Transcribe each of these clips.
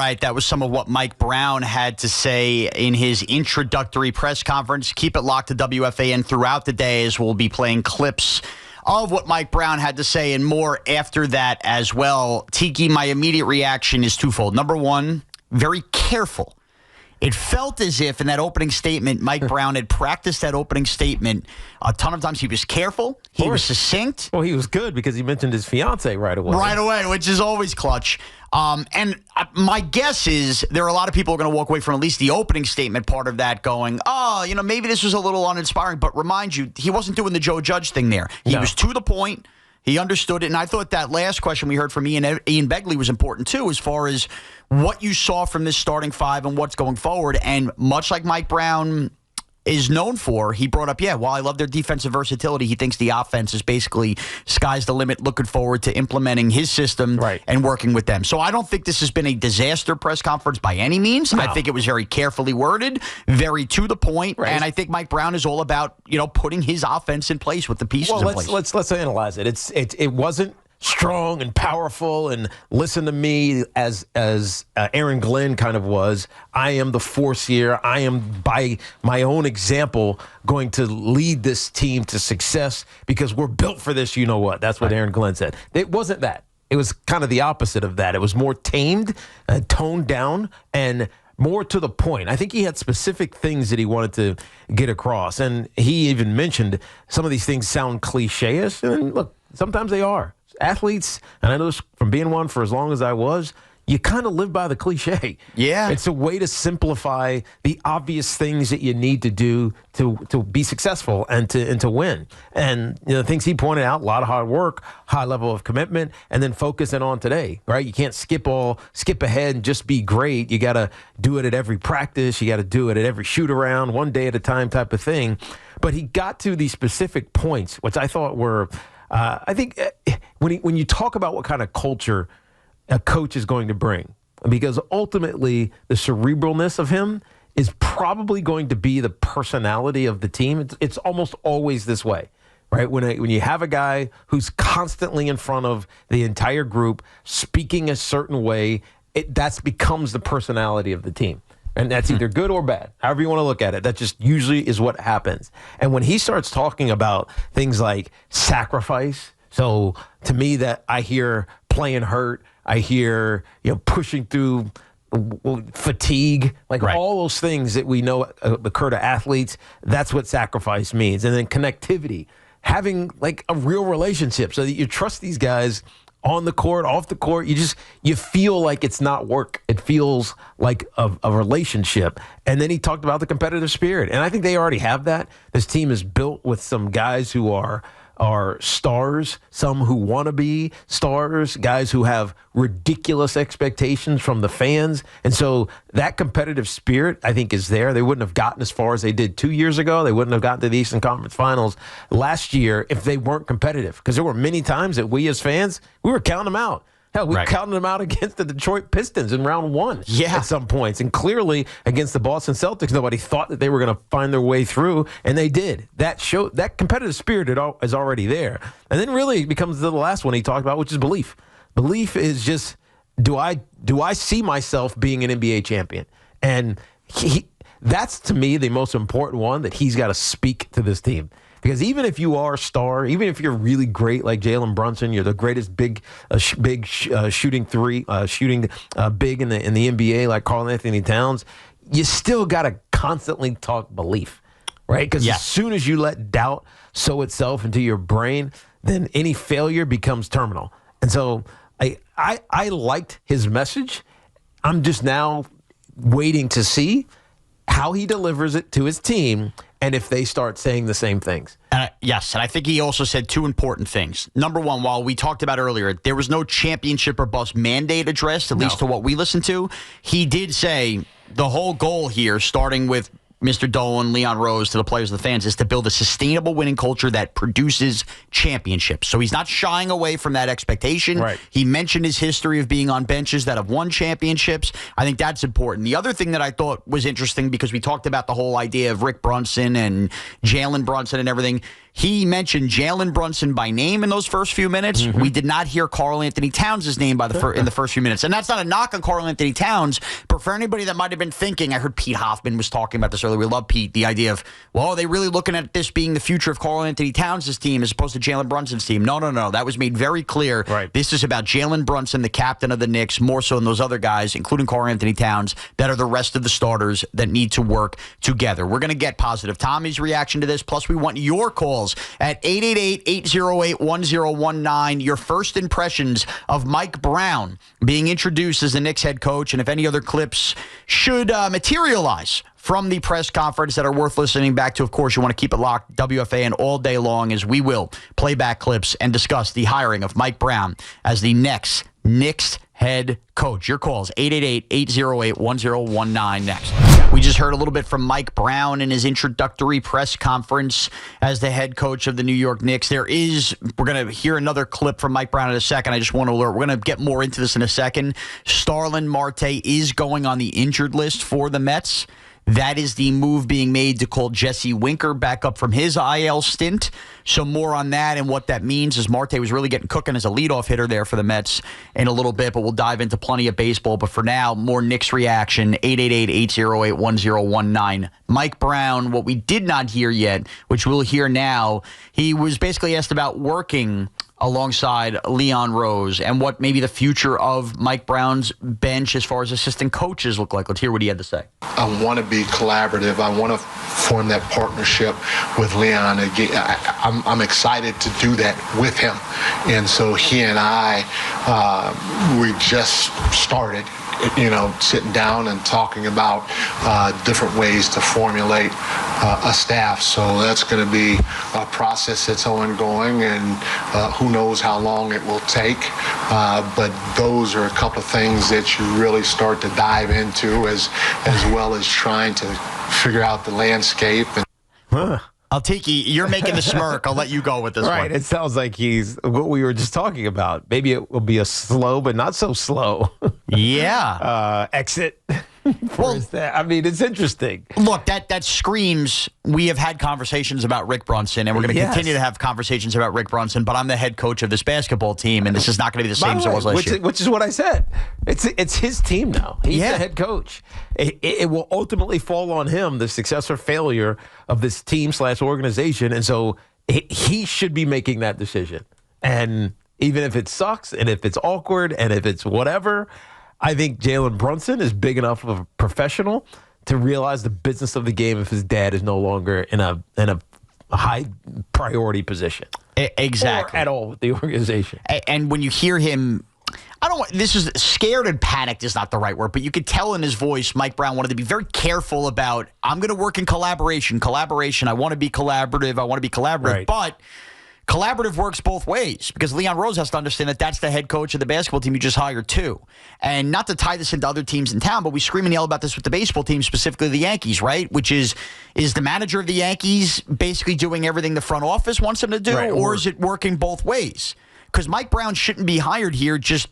right, that was some of what Mike Brown had to say in his introductory press conference. Keep it locked to WFAN throughout the day, as we'll be playing clips of what Mike Brown had to say and more after that as well. Tiki, my immediate reaction is twofold. Number one, very careful. It felt as if in that opening statement, Mike Brown had practiced that opening statement a ton of times. He was careful. He was succinct. Well, he was good because he mentioned his fiance right away. Right away, which is always clutch. And my guess is there are a lot of people who are going to walk away from at least the opening statement part of that going, maybe this was a little uninspiring. But remind you, he wasn't doing the Joe Judge thing there. He was to the point. He understood it. And I thought that last question we heard from Ian Begley was important, too, as far as what you saw from this starting five and what's going forward. And much like Mike Brown is known for, he brought up, while I love their defensive versatility, he thinks the offense is basically sky's the limit, looking forward to implementing his system and working with them. So I don't think this has been a disaster press conference by any means. No. I think it was very carefully worded, very to the point, and I think Mike Brown is all about, putting his offense in place with the pieces in place. Let's analyze it. It wasn't strong and powerful and listen to me as Aaron Glenn kind of was. I am the force here. I am, by my own example, going to lead this team to success because we're built for this, you know what. That's what Aaron Glenn said. It wasn't that. It was kind of the opposite of that. It was more tamed, toned down, and more to the point. I think he had specific things that he wanted to get across. And he even mentioned some of these things sound cliche-ish. And look, sometimes they are. Athletes, and I know this from being one for as long as I was, you kind of live by the cliche. Yeah. It's a way to simplify the obvious things that you need to do to be successful and to win. And the things he pointed out, a lot of hard work, high level of commitment, and then focusing on today, right? You can't skip ahead and just be great. You got to do it at every practice. You got to do it at every shoot around, one day at a time type of thing. But he got to these specific points, which I thought were I think when you talk about what kind of culture a coach is going to bring, because ultimately the cerebralness of him is probably going to be the personality of the team. It's almost always this way, right? When you have a guy who's constantly in front of the entire group, speaking a certain way, that becomes the personality of the team. And that's either good or bad, however you want to look at it. That just usually is what happens. And when he starts talking about things like sacrifice, so to me that I hear playing hurt, I hear pushing through fatigue, all those things that we know occur to athletes, that's what sacrifice means. And then connectivity, having a real relationship so that you trust these guys on the court, off the court, you feel like it's not work. It feels like a relationship. And then he talked about the competitive spirit. And I think they already have that. This team is built with some guys who are stars, some who want to be stars, guys who have ridiculous expectations from the fans. And so that competitive spirit, I think, is there. They wouldn't have gotten as far as they did 2 years ago. They wouldn't have gotten to the Eastern Conference Finals last year if they weren't competitive. Because there were many times that we as fans, we were counting them out. Hell, we counted them out against the Detroit Pistons in round one at some points. And clearly against the Boston Celtics, nobody thought that they were going to find their way through, and they did. That competitive spirit is already there. And then really it becomes the last one he talked about, which is belief. Belief is just, do I see myself being an NBA champion? And that's, to me, the most important one that he's got to speak to this team. Because even if you are a star, even if you're really great like Jalen Brunson, you're the greatest big shooting big in the NBA like Karl-Anthony Towns, you still got to constantly talk belief, right? Because as soon as you let doubt sow itself into your brain, then any failure becomes terminal. And so I liked his message. I'm just now waiting to see how he delivers it to his team and if they start saying the same things. Yes, and I think he also said two important things. Number one, while we talked about earlier, there was no championship or bust mandate addressed, at least to what we listened to. He did say the whole goal here, starting with Mr. Dolan, Leon Rose, to the players and the fans, is to build a sustainable winning culture that produces championships. So he's not shying away from that expectation. Right. He mentioned his history of being on benches that have won championships. I think that's important. The other thing that I thought was interesting, because we talked about the whole idea of Rick Brunson and Jalen Brunson and everything, He mentioned Jalen Brunson by name in those first few minutes. We did not hear Karl-Anthony Towns' name in the first few minutes. And that's not a knock on Karl-Anthony Towns, but for anybody that might have been thinking, I heard Pete Hoffman was talking about this earlier. We love Pete. The idea of, well, are they really looking at this being the future of Karl-Anthony Towns' team as opposed to Jalen Brunson's team? No. That was made very clear. Right. This is about Jalen Brunson, the captain of the Knicks, more so than those other guys, including Karl-Anthony Towns, that are the rest of the starters that need to work together. We're going to get positive Tommy's reaction to this. Plus, we want your calls at 888-808-1019. Your first impressions of Mike Brown being introduced as the Knicks head coach, and if any other clips should materialize from the press conference that are worth listening back to. Of course, you want to keep it locked, WFAN, all day long, as we will play back clips and discuss the hiring of Mike Brown as the next Knicks head coach. Your calls, 888-808-1019 next. We just heard a little bit from Mike Brown in his introductory press conference as the head coach of the New York Knicks. We're going to hear another clip from Mike Brown in a second. I just want to alert, we're going to get more into this in a second. Starlin Marte is going on the injured list for the Mets. That is the move being made to call Jesse Winker back up from his IL stint. So more on that and what that means, as Marte was really getting cooking as a leadoff hitter there for the Mets in a little bit, but we'll dive into plenty of baseball. But for now, more Knicks reaction, 888-808-1019. Mike Brown, what we did not hear yet, which we'll hear now, he was basically asked about working alongside Leon Rose and what maybe the future of Mike Brown's bench as far as assistant coaches look like. Let's hear what he had to say. I want to be collaborative. I want to form that partnership with Leon. Again, I'm excited to do that with him. And so he and I, we just started, sitting down and talking about different ways to formulate a staff. So that's going to be a process that's ongoing, and who knows how long it will take. But those are a couple of things that you really start to dive into as well as trying to figure out the landscape. Tiki, you're making the smirk. I'll let you go with this one. Right. It sounds like he's what we were just talking about. Maybe it will be a slow, but not so slow. Yeah. Exit. Well, I mean, it's interesting. Look, that screams we have had conversations about Rick Brunson, and we're going to continue to have conversations about Rick Brunson, but I'm the head coach of this basketball team, and this is not going to be the same as it was last year. Which is what I said. It's his team now. He's the head coach. It will ultimately fall on him, the success or failure of this team/organization, and so he should be making that decision. And even if it sucks, and if it's awkward, and if it's whatever, I think Jalen Brunson is big enough of a professional to realize the business of the game if his dad is no longer in a high priority position. Exactly. Or at all with the organization. And when you hear him, this is scared and panicked is not the right word, but you could tell in his voice, Mike Brown wanted to be very careful about, I'm going to work in collaboration. I want to be collaborative. Right. But collaborative works both ways, because Leon Rose has to understand that that's the head coach of the basketball team you just hired too. And not to tie this into other teams in town, but we scream and yell about this with the baseball team, specifically the Yankees, right? Which is the manager of the Yankees basically doing everything the front office wants him to do, right, or is it working both ways? Because Mike Brown shouldn't be hired here just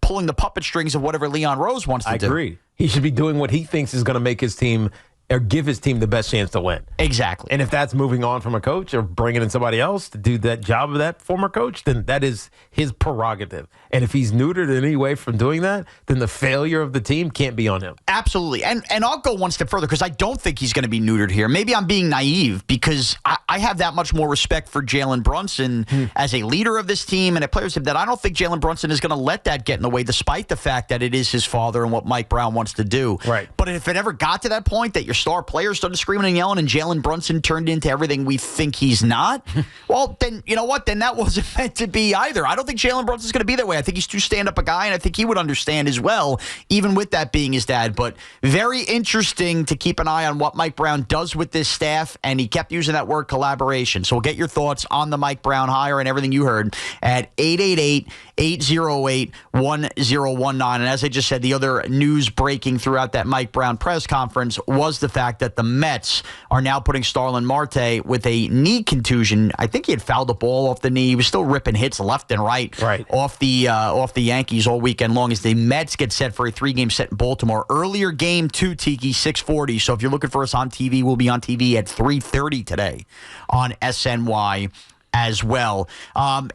pulling the puppet strings of whatever Leon Rose wants to do. I agree. He should be doing what he thinks is going to make his team or give his team the best chance to win. Exactly. And if that's moving on from a coach or bringing in somebody else to do that job of that former coach, then that is his prerogative. And if he's neutered in any way from doing that, then the failure of the team can't be on him. Absolutely. And I'll go one step further, because I don't think he's going to be neutered here. Maybe I'm being naive, because I have that much more respect for Jalen Brunson as a leader of this team and a player that I don't think Jalen Brunson is going to let that get in the way, despite the fact that it is his father and what Mike Brown wants to do. Right. But if it ever got to that point that your star players started screaming and yelling and Jalen Brunson turned into everything we think he's not, well, then you know what? Then that wasn't meant to be either. I don't think Jalen Brunson's going to be that way. I think he's too stand-up a guy, and I think he would understand as well, even with that being his dad. But very interesting to keep an eye on what Mike Brown does with this staff, and he kept using that word collaboration. So we'll get your thoughts on the Mike Brown hire and everything you heard at 888-808-1019. And as I just said, the other news breaking throughout that Mike Brown press conference was the the fact that the Mets are now putting Starlin Marte with a knee contusion. I think he had fouled the ball off the knee. He was still ripping hits left and right off the Yankees all weekend long as the Mets get set for a 3-game set in Baltimore. Earlier game too, Tiki, 6:40. So if you're looking for us on TV, we'll be on TV at 3:30 today on SNY as well.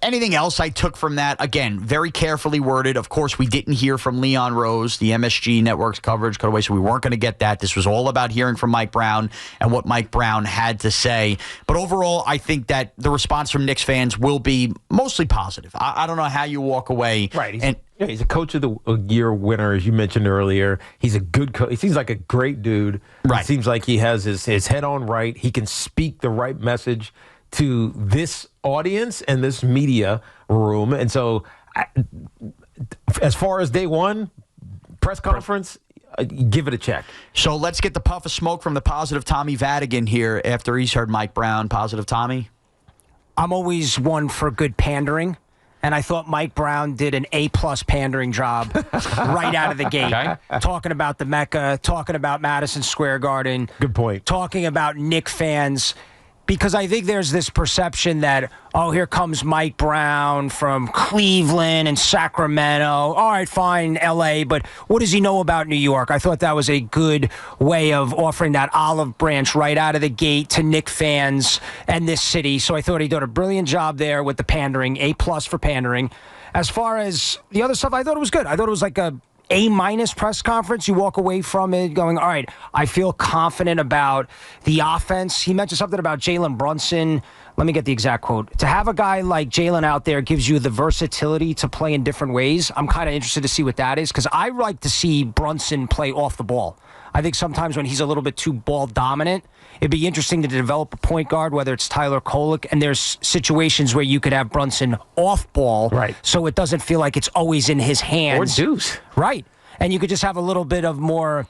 Anything else I took from that? Again, very carefully worded. Of course, we didn't hear from Leon Rose. The MSG Network's coverage cut away, so we weren't going to get that. This was all about hearing from Mike Brown and what Mike Brown had to say. But overall, I think that the response from Knicks fans will be mostly positive. I don't know how you walk away. Right. He's a coach of the year winner, as you mentioned earlier. He's a good coach. He seems like a great dude. Right. It seems like he has his head on right. He can speak the right message to this audience and this media room. And so as far as day one, press conference, give it a check. So let's get the puff of smoke from the positive Tommy Vadigan here after he's heard Mike Brown. Positive Tommy? I'm always one for good pandering. And I thought Mike Brown did an A-plus pandering job right out of the gate. Okay. Talking about the Mecca, talking about Madison Square Garden. Good point. Talking about Knicks fans. Because I think there's this perception that, oh, here comes Mike Brown from Cleveland and Sacramento. All right, fine, L.A., but what does he know about New York? I thought that was a good way of offering that olive branch right out of the gate to Knicks fans and this city. So I thought he did a brilliant job there with the pandering, A-plus for pandering. As far as the other stuff, I thought it was good. I thought it was like a A- press conference. You walk away from it going, all right, I feel confident about the offense. He mentioned something about Jalen Brunson. Let me get the exact quote. To have a guy like Jalen out there gives you the versatility to play in different ways. I'm kind of interested to see what that is because I like to see Brunson play off the ball. I think sometimes when he's a little bit too ball dominant, it'd be interesting to develop a point guard, whether it's Tyler Kolek, and there's situations where you could have Brunson off ball, right? So it doesn't feel like it's always in his hands. Or Deuce. Right. And you could just have a little bit of more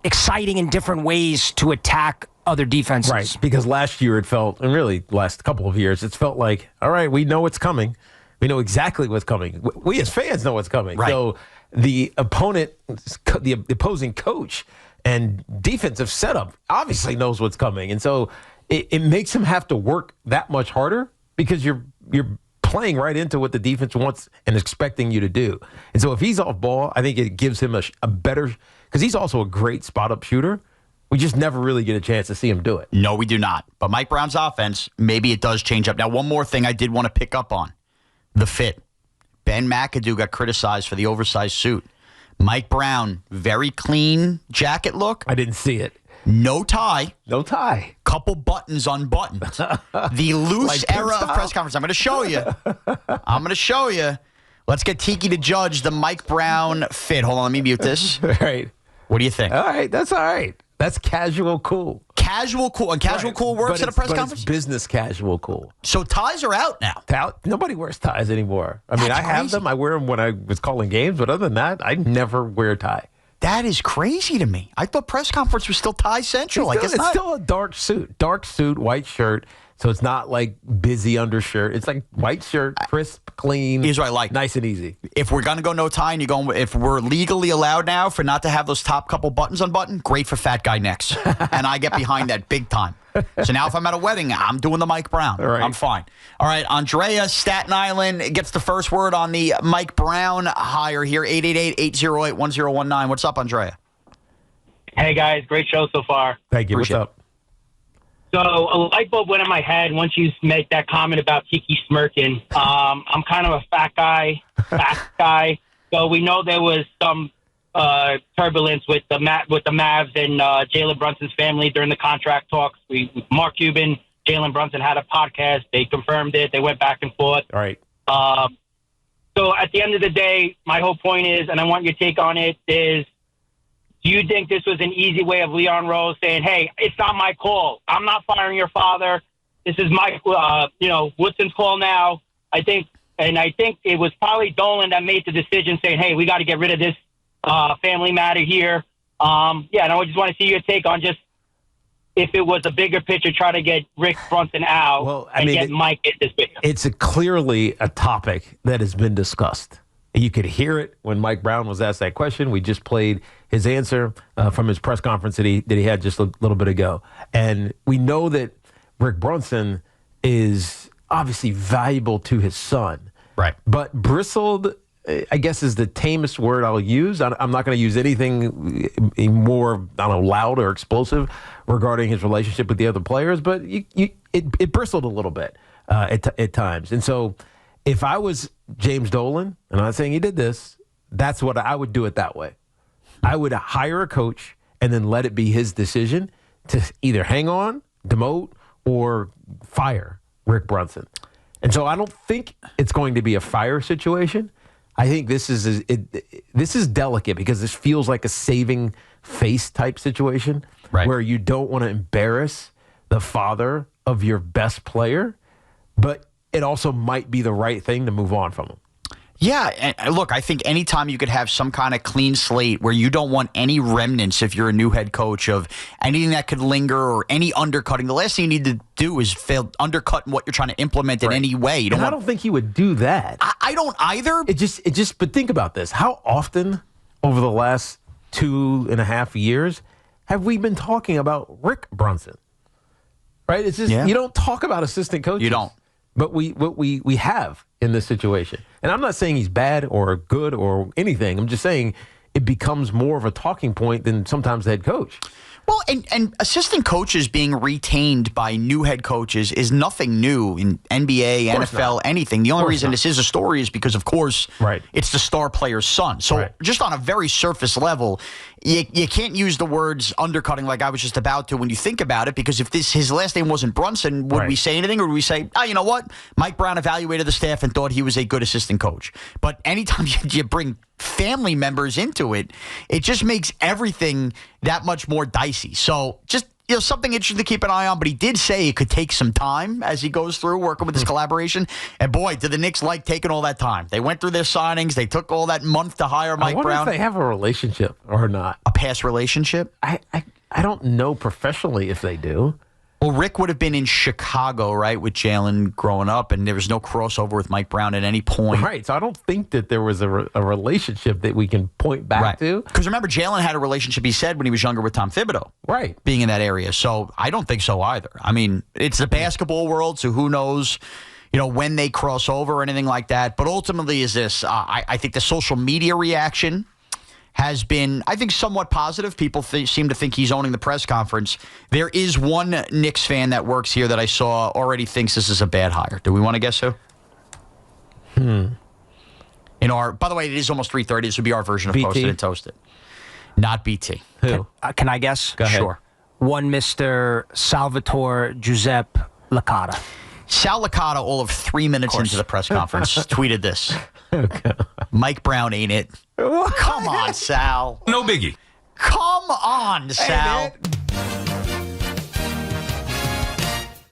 exciting and different ways to attack other defenses. Right. Because last year it felt, and really last couple of years, it's felt like, all right, we know what's coming. We know exactly what's coming. We as fans know what's coming. Right. So the opponent, the opposing coach and defensive setup obviously knows what's coming. And so it makes him have to work that much harder because you're playing right into what the defense wants and expecting you to do. And so if he's off ball, I think it gives him a better, because he's also a great spot-up shooter. We just never really get a chance to see him do it. No, we do not. But Mike Brown's offense, maybe it does change up. Now, one more thing I did want to pick up on, the fit. Ben McAdoo got criticized for the oversized suit. Mike Brown, very clean jacket look. I didn't see it. No tie. No tie. Couple buttons unbuttoned. The loose like era of press conference. I'm going to show you. Let's get Tiki to judge the Mike Brown fit. Hold on, let me mute this. All right. What do you think? All right, that's all right. That's casual cool. Casual cool. And casual cool works at a press conference? It's business casual cool. So ties are out now. Nobody wears ties anymore. I mean, I have them. I wear them when I was calling games. But other than that, I never wear a tie. That is crazy to me. I thought press conference was still tie central. It's still a dark suit, white shirt. So it's not like busy undershirt. It's like white shirt, crisp, clean. Here's what I like. Nice and easy. If we're going to go no tie and if we're legally allowed now for not to have those top couple buttons unbuttoned, great for fat guy necks. And I get behind that big time. So now if I'm at a wedding, I'm doing the Mike Brown. All right. I'm fine. All right, Andrea, Staten Island, gets the first word on the Mike Brown hire here, 888-808-1019. What's up, Andrea? Hey, guys. Great show so far. Thank you. What's up? So a light bulb went in my head once you make that comment about Tiki smirking. I'm kind of a fat guy. So we know there was some turbulence with the Mavs and Jalen Brunson's family during the contract talks. Mark Cuban, Jalen Brunson had a podcast. They confirmed it. They went back and forth. All right. So at the end of the day, my whole point is, and I want your take on it, is do you think this was an easy way of Leon Rose saying, hey, it's not my call. I'm not firing your father. This is my, Woodson's call now. I think it was probably Dolan that made the decision saying, hey, we got to get rid of this family matter here. And I just want to see your take on just if it was a bigger picture, try to get Rick Brunson out get Mike in this video. It's clearly a topic that has been discussed. You could hear it when Mike Brown was asked that question. We just played his answer from his press conference that he had just a little bit ago. And we know that Rick Brunson is obviously valuable to his son. Right. But bristled, I guess, is the tamest word I'll use. I'm not going to use anything more, loud or explosive regarding his relationship with the other players. But it bristled a little bit at times. And so if I was James Dolan, and I'm not saying he did this, that's what I would do it that way. I would hire a coach and then let it be his decision to either hang on, demote, or fire Rick Brunson. And so I don't think it's going to be a fire situation. I think this is delicate because this feels like a saving face type situation, right, where you don't want to embarrass the father of your best player, but it also might be the right thing to move on from him. Yeah, and look, I think anytime you could have some kind of clean slate where you don't want any remnants, if you're a new head coach, of anything that could linger or any undercutting, the last thing you need to do is undercut what you're trying to implement in any way. I don't think he would do that. I don't either. But think about this. How often over the last 2.5 years have we been talking about Rick Brunson? Right? It's just, you don't talk about assistant coaches. You don't. But we have in this situation. And I'm not saying he's bad or good or anything. I'm just saying it becomes more of a talking point than sometimes the head coach. Well, and assistant coaches being retained by new head coaches is nothing new in NBA, NFL, anything. The only reason this is a story is because, of course, it's the star player's son. So just on a very surface level, you can't use the words undercutting like I was just about to when you think about it, because if his last name wasn't Brunson, would we say anything? Or would we say, you know what? Mike Brown evaluated the staff and thought he was a good assistant coach. But anytime you bring family members into it, it just makes everything that much more dicey. So just something interesting to keep an eye on. But he did say it could take some time as he goes through working with this collaboration. And boy, did the Knicks like taking all that time. They went through their signings. They took all that month to hire Mike Brown. I wonder if they have a relationship or not. A past relationship? I don't know professionally if they do. Well, Rick would have been in Chicago, right, with Jalen growing up, and there was no crossover with Mike Brown at any point. Right, so I don't think that there was a relationship that we can point back to. Because remember, Jalen had a relationship, he said, when he was younger with Tom Thibodeau. Right. Being in that area. So I don't think so either. I mean, it's the basketball world, so who knows, when they cross over or anything like that. But ultimately is this, I think the social media reaction has been, I think, somewhat positive. People seem to think he's owning the press conference. There is one Knicks fan that works here that I saw already thinks this is a bad hire. Do we want to guess who? By the way, it is almost 3:30. This would be our version of BT? Posted and Toasted. Not BT. Who? Can I guess? Go ahead. Sure. One Mr. Salvatore Giuseppe Licata. Sal Licata, all of 3 minutes into the press conference, tweeted this. Mike Brown ain't it. Come on, Sal. No biggie. Come on, Sal.